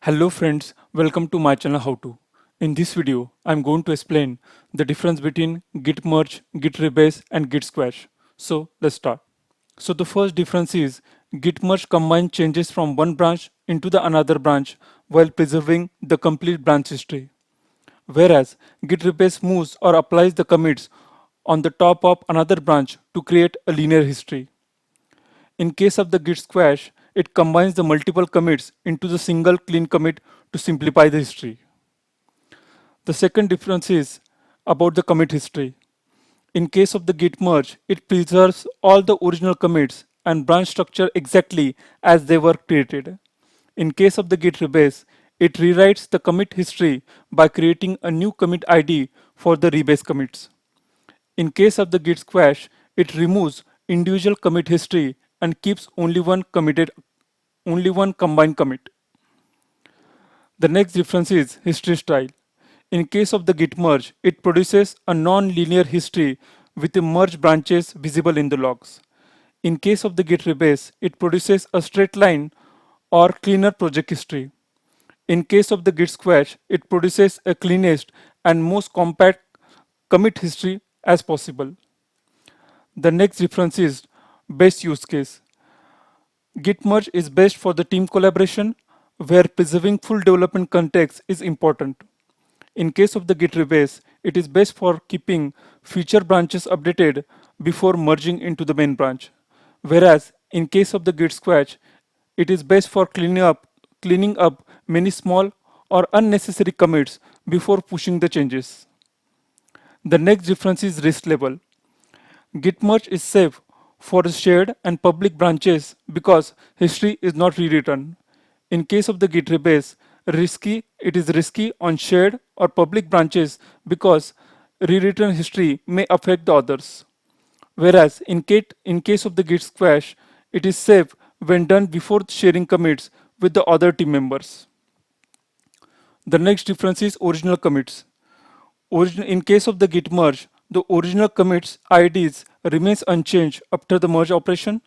Hello friends, welcome to my channel How To. In this video, I'm going to explain the difference between Git Merge, Git Rebase and Git Squash. So let's start. So the first difference is Git Merge combines changes from one branch into the another branch while preserving the complete branch history. Whereas Git Rebase moves or applies the commits on the top of another branch to create a linear history. In case of the Git Squash, it combines the multiple commits into the single clean commit to simplify the history. The second difference is about the commit history. In case of the Git merge, it preserves all the original commits and branch structure exactly as they were created. In case of the Git rebase, it rewrites the commit history by creating a new commit ID for the rebase commits. In case of the Git squash, it removes individual commit history and keeps only one combined commit. The next difference is history style. In case of the Git merge, it produces a non-linear history with the merge branches visible in the logs. In case of the Git rebase, it produces a straight line or cleaner project history. In case of the Git squash, it produces a cleanest and most compact commit history as possible. The next difference is best use case. Git merge is best for the team collaboration where preserving full development context is important. In case of the Git rebase, it is best for keeping future branches updated before merging into the main branch. Whereas in case of the Git squash, it is best for cleaning up many small or unnecessary commits before pushing the changes. The next difference is risk level. Git merge is safe for shared and public branches because history is not rewritten. In case of the Git rebase, it is risky on shared or public branches because rewritten history may affect the others. Whereas in case of the Git squash, it is safe when done before sharing commits with the other team members. The next difference is original commits. In case of the Git merge, the original commits IDs remains unchanged after the merge operation.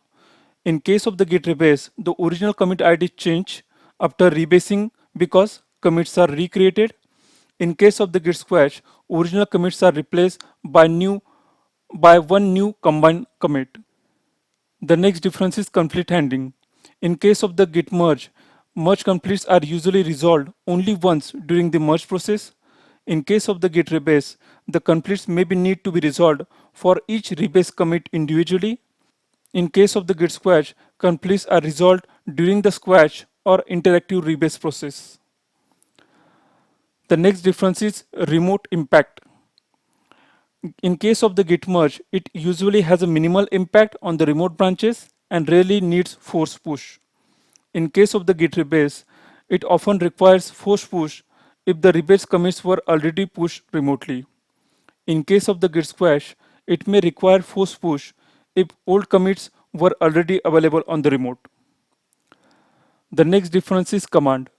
In case of the Git rebase, the original commit ID change after rebasing because commits are recreated. In case of the Git squash, original commits are replaced by one new combined commit. The next difference is conflict handling. In case of the Git merge, merge conflicts are usually resolved only once during the merge process. In case of the Git rebase, the conflicts may be need to be resolved for each rebase commit individually. In case of the Git squash, conflicts are resolved during the squash or interactive rebase process. The next difference is remote impact. In case of the Git merge, it usually has a minimal impact on the remote branches and rarely needs force push. In case of the Git rebase, it often requires force push if the rebase commits were already pushed remotely. In case of the Git squash, it may require force push if old commits were already available on the remote. The next difference is command.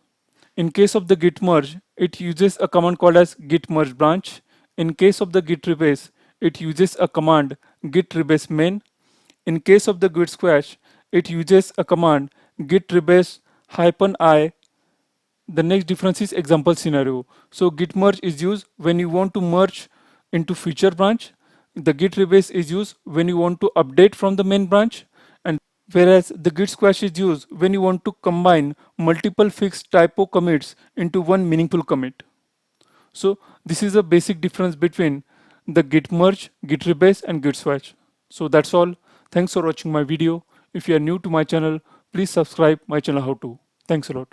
In case of the Git merge, it uses a command called as Git merge branch. In case of the Git rebase, it uses a command Git rebase main. In case of the Git squash, it uses a command Git rebase -i. The next difference is example scenario. So Git merge is used when you want to merge into future branch. The Git rebase is used when you want to update from the main branch, and whereas the Git squash is used when you want to combine multiple fixed typo commits into one meaningful commit. So this is a basic difference between the Git merge, Git rebase and Git squash. So that's all. Thanks for watching my video. If you are new to my channel, please subscribe my channel How To. Thanks a lot.